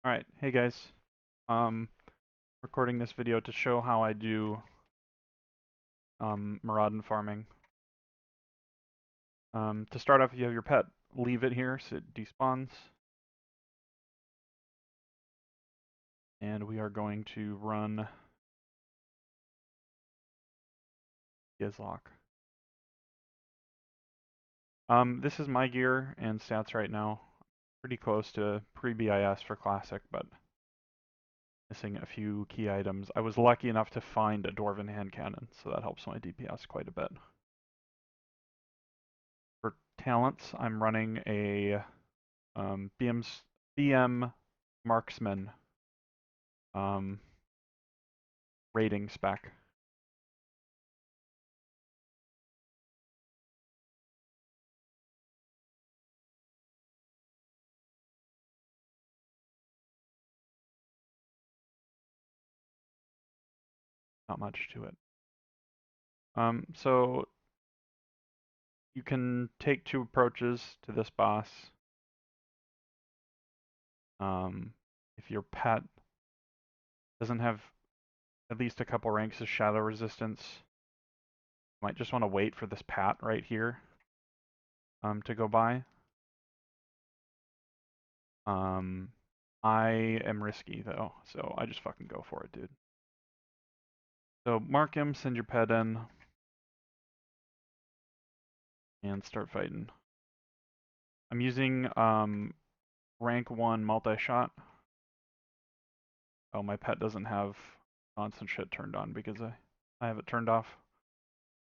Alright, hey guys. Recording this video to show how I do Maraudon farming. To start off, if you have your pet, leave it here so it despawns. And we are going to run Gizlock. This is my gear and stats right now. Pretty close to pre-BIS for Classic, but missing a few key items. I was lucky enough to find a Dwarven hand cannon, so that helps my DPS quite a bit. For talents, I'm running a BM Marksman rating spec. Not much to it. So you can take two approaches to this boss. If your pet doesn't have at least a couple ranks of shadow resistance, you might just want to wait for this pat right here to go by. I am risky though, so I just fucking go for it, dude. So mark him, send your pet in, and start fighting. I'm using rank 1 multi-shot. Oh, my pet doesn't have constant shit turned on because I have it turned off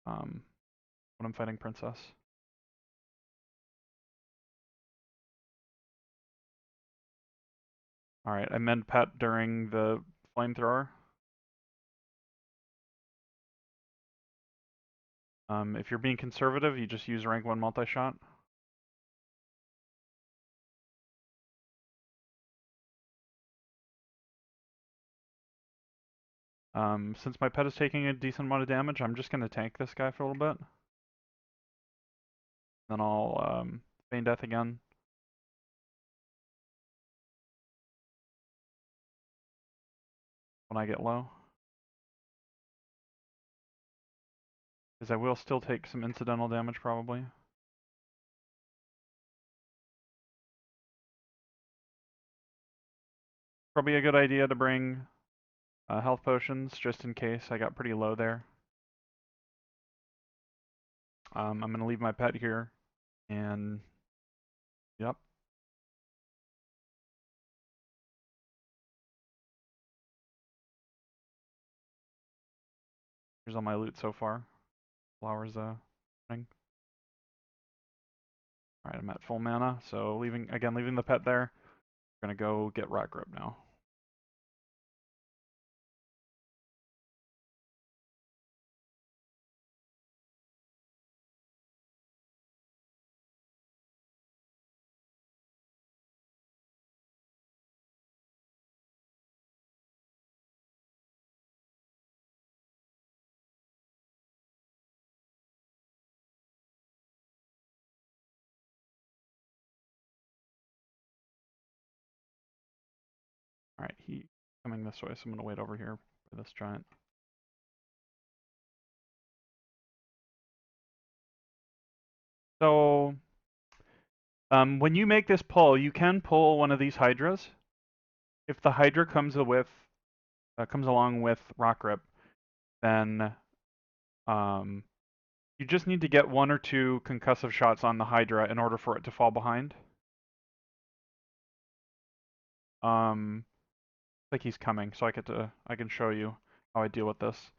when I'm fighting Princess. Alright, I mend pet during the flamethrower. If you're being conservative, you just use rank 1 multi-shot. Since my pet is taking a decent amount of damage, I'm just going to tank this guy for a little bit. Then I'll feign death again. When I get low. Because I will still take some incidental damage probably. Probably a good idea to bring health potions just in case. I got pretty low there. I'm going to leave my pet here and yep. Here's all my loot so far. Flowers thing. Alright, I'm at full mana, so leaving the pet there. We're gonna go get Rockgrip now. Alright, he's coming this way, so I'm gonna wait over here for this giant. So when you make this pull, you can pull one of these Hydras. If the Hydra comes along with Rockgrip, then you just need to get 1 or 2 concussive shots on the Hydra in order for it to fall behind. Like he's coming, so I can show you how I deal with this.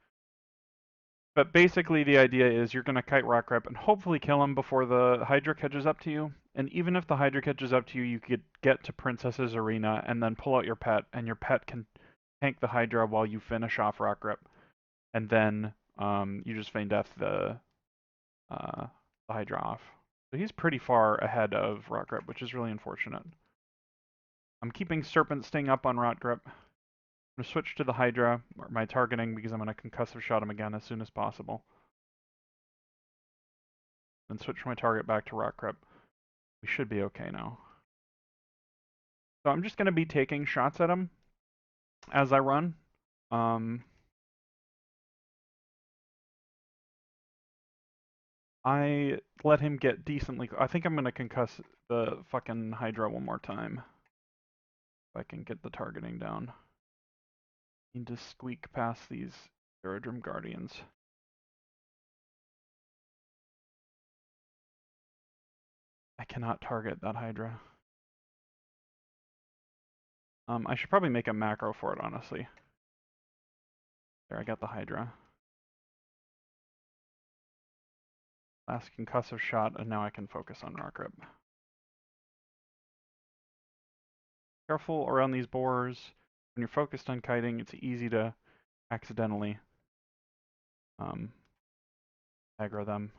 But basically the idea is you're gonna kite Rockgrip and hopefully kill him before the Hydra catches up to you. And even if the Hydra catches up to you, you could get to Princess's arena and then pull out your pet, and your pet can tank the Hydra while you finish off Rockgrip. And then you just feign death the Hydra off. So he's pretty far ahead of Rockgrip, which is really unfortunate. I'm keeping Serpent Sting up on Rockgrip. I'm going to switch to the Hydra, or my targeting, because I'm going to concussive shot him again as soon as possible. Then switch my target back to Rockgrip. We should be okay now. So I'm just going to be taking shots at him as I run. I let him get decently. I think I'm going to concuss the fucking Hydra one more time. If I can get the targeting down. Need to squeak past these Aerodrome Guardians. I cannot target that Hydra. I should probably make a macro for it, honestly. There, I got the Hydra. Last concussive shot, and now I can focus on Rockgrip. Careful around these boars. When you're focused on kiting, it's easy to accidentally aggro them.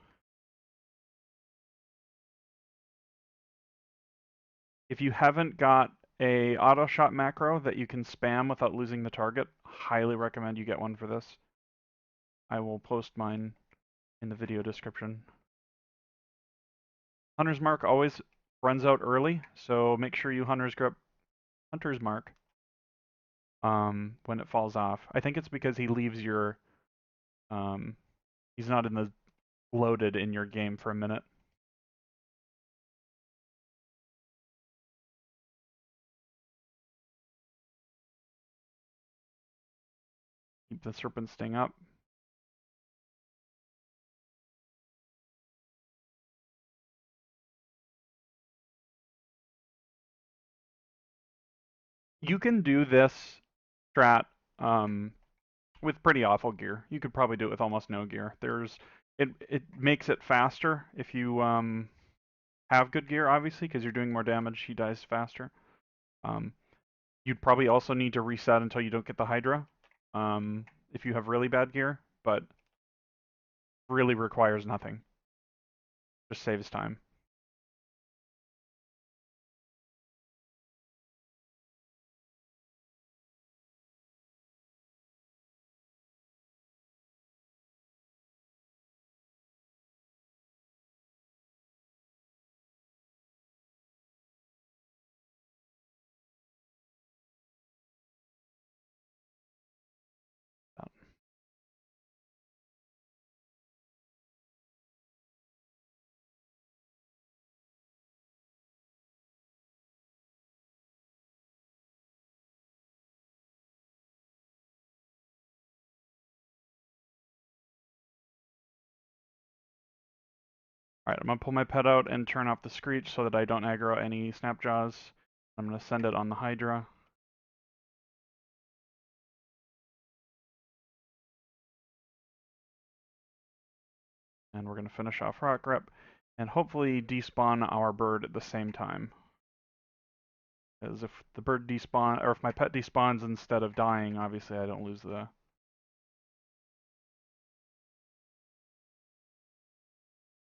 If you haven't got a auto shot macro that you can spam without losing the target, highly recommend you get one for this. I will post mine in the video description. Hunter's Mark always runs out early, so make sure you Hunter's Mark when it falls off. I think it's because he leaves your he's not in the loaded in your game for a minute. Keep the Serpent Sting up. You can do this strat with pretty awful gear. You could probably do it with almost no gear. It makes it faster if you have good gear, obviously, because you're doing more damage. He dies faster. You'd probably also need to reset until you don't get the Hydra if you have really bad gear, but really requires nothing. Just saves time. Alright, I'm going to pull my pet out and turn off the Screech so that I don't aggro any Snapjaws. I'm going to send it on the Hydra. And we're going to finish off Rockgrip and hopefully despawn our bird at the same time. Because if the bird despawns, or if my pet despawns instead of dying, obviously I don't lose the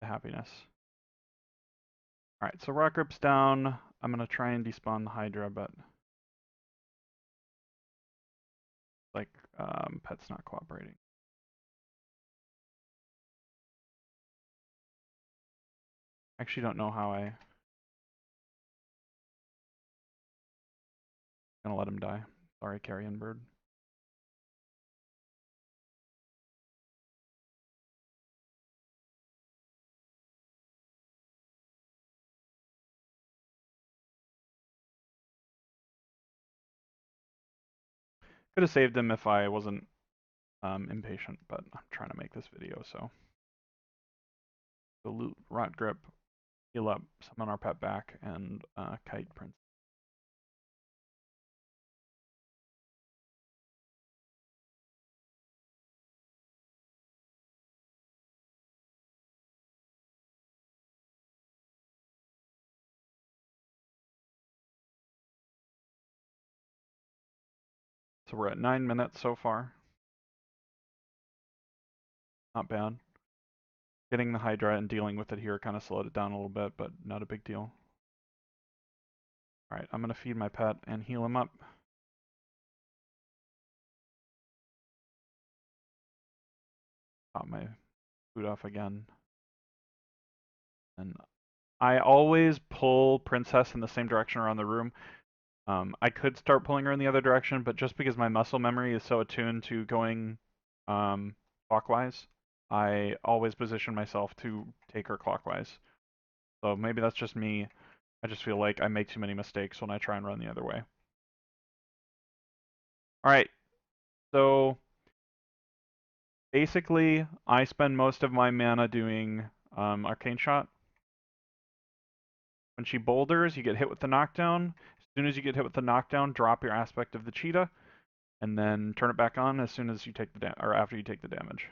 happiness. Alright, so Rockgrip's down. I'm going to try and despawn the Hydra, but like pet's not cooperating. Actually don't know how I'm gonna let him die. Sorry, carrion bird. Could have saved him if I wasn't impatient, but I'm trying to make this video, so. So loot, Rotgrip, heal up, summon our pet back, and Kite Princess. So we're at 9 minutes so far. Not bad. Getting the Hydra and dealing with it here kind of slowed it down a little bit, but not a big deal. Alright, I'm going to feed my pet and heal him up. Pop my food off again. And I always pull Princess in the same direction around the room. I could start pulling her in the other direction, but just because my muscle memory is so attuned to going clockwise, I always position myself to take her clockwise. So maybe that's just me. I just feel like I make too many mistakes when I try and run the other way. All right, so basically, I spend most of my mana doing Arcane Shot. When she boulders, you get hit with the knockdown. As soon as you get hit with the knockdown, drop your aspect of the cheetah, and then turn it back on as soon as you take the or after you take the damage.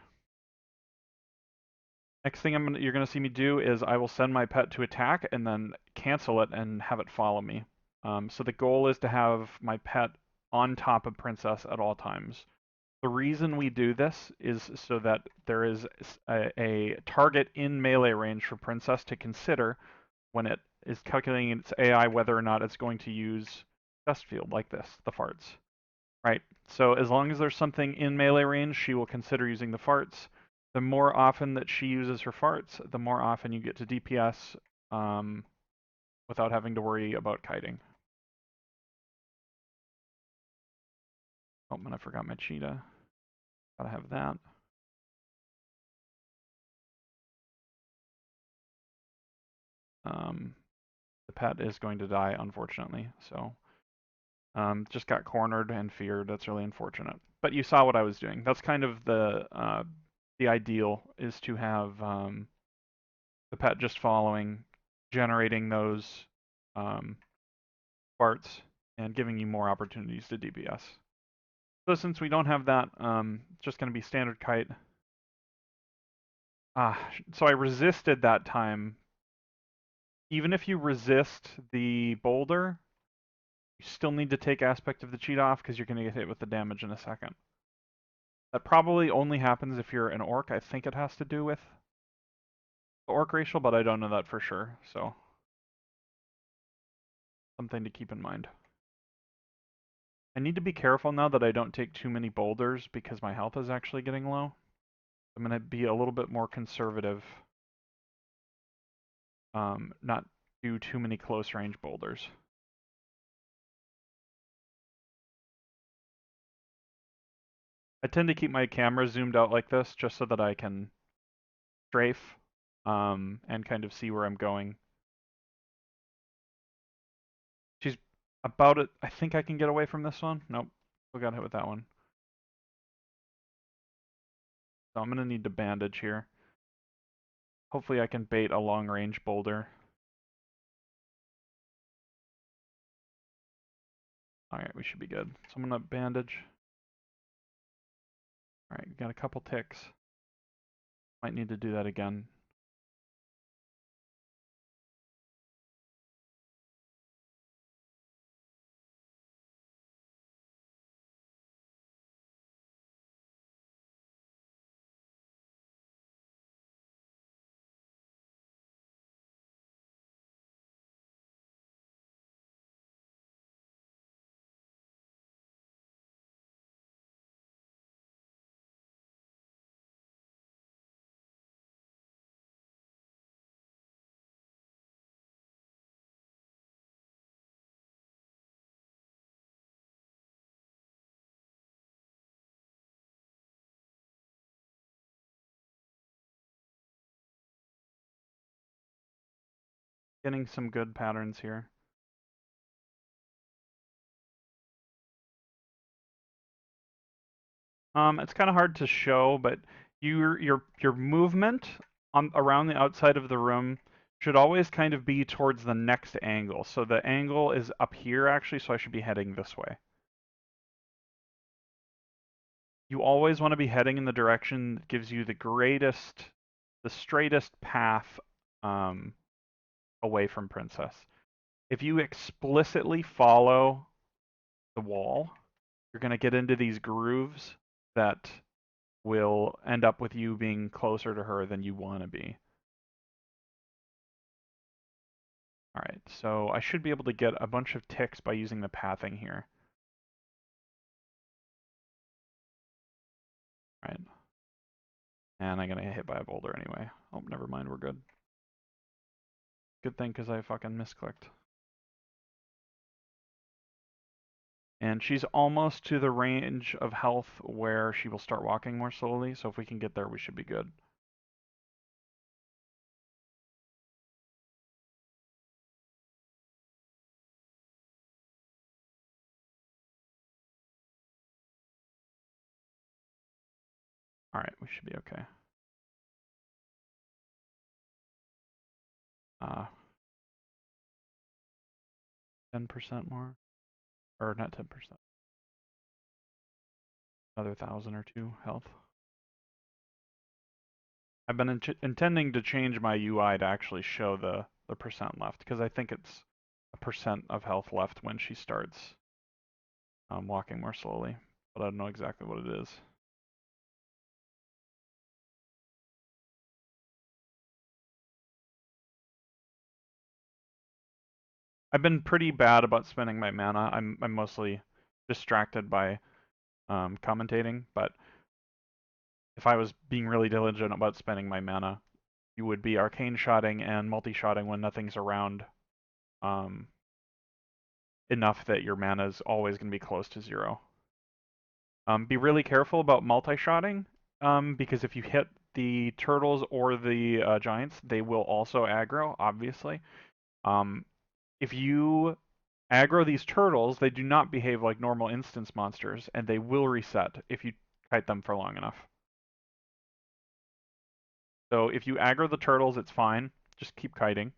Next thing you're gonna see me do is I will send my pet to attack and then cancel it and have it follow me. So the goal is to have my pet on top of Princess at all times. The reason we do this is so that there is a target in melee range for Princess to consider when it is calculating its AI whether or not it's going to use Dust Field like this, the farts. Right, so as long as there's something in melee range, she will consider using the farts. The more often that she uses her farts, the more often you get to DPS without having to worry about kiting. Oh, and I forgot my cheetah. Gotta have that. The pet is going to die, unfortunately, so just got cornered and feared. That's really unfortunate. But you saw what I was doing. That's kind of the ideal, is to have the pet just following, generating those farts, and giving you more opportunities to DPS. So since we don't have that, it's just going to be standard kite. So I resisted that time. Even if you resist the boulder, you still need to take aspect of the cheat off because you're going to get hit with the damage in a second. That probably only happens if you're an orc. I think it has to do with the orc racial, but I don't know that for sure. So something to keep in mind. I need to be careful now that I don't take too many boulders because my health is actually getting low. I'm going to be a little bit more conservative. Not do too many close range boulders. I tend to keep my camera zoomed out like this just so that I can strafe and kind of see where I'm going. She's about it. I think I can get away from this one. Nope. Still got hit with that one. So I'm going to need to bandage here. Hopefully I can bait a long range boulder. Alright, we should be good. So I'm going to bandage. Alright, got a couple ticks. Might need to do that again. Getting some good patterns here. It's kind of hard to show, but your movement around the outside of the room should always kind of be towards the next angle. So the angle is up here actually, so I should be heading this way. You always want to be heading in the direction that gives you the straightest path away from Princess. If you explicitly follow the wall, you're going to get into these grooves that will end up with you being closer to her than you want to be. Alright, so I should be able to get a bunch of ticks by using the pathing here. Alright. And I'm gonna get hit by a boulder anyway. Oh, never mind, we're good. Good thing, because I fucking misclicked. And she's almost to the range of health where she will start walking more slowly, so if we can get there, we should be good. Alright, we should be okay. 10% more? Or not 10%. Another 1,000 or 2 health. I've been intending to change my UI to actually show the percent left, because I think it's a percent of health left when she starts walking more slowly, but I don't know exactly what it is. I've been pretty bad about spending my mana. I'm mostly distracted by commentating, but if I was being really diligent about spending my mana, you would be arcane shotting and multi-shotting when nothing's around enough that your mana is always going to be close to 0. Be really careful about multi-shotting, because if you hit the turtles or the giants, they will also aggro, obviously. If you aggro these turtles, they do not behave like normal instance monsters, and they will reset if you kite them for long enough. So if you aggro the turtles, it's fine. Just keep kiting.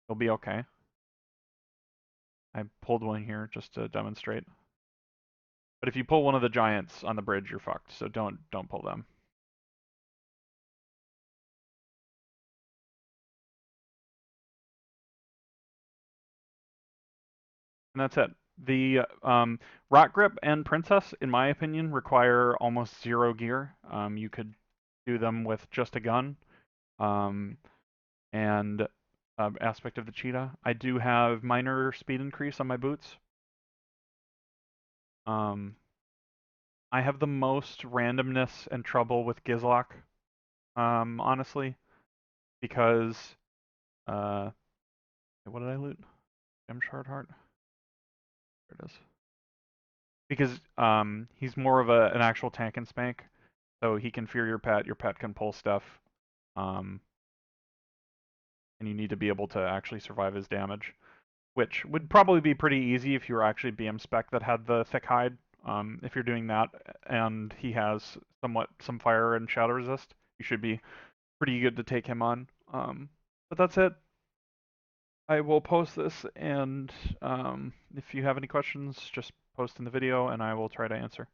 You'll be okay. I pulled one here just to demonstrate. But if you pull one of the giants on the bridge, you're fucked. So don't pull them. And that's it. The Rockgrip and Princess, in my opinion, require almost 0 gear. You could do them with just a gun. And aspect of the cheetah. I do have minor speed increase on my boots. I have the most randomness and trouble with Gizlock, honestly, because what did I loot? Gem Shard Heart. There it is. Because he's more of an actual tank and spank, so he can fear your pet can pull stuff, and you need to be able to actually survive his damage, which would probably be pretty easy if you were actually BM spec that had the thick hide. If you're doing that and he has some fire and shadow resist, you should be pretty good to take him on. But that's it. I will post this, and if you have any questions, just post in the video and I will try to answer.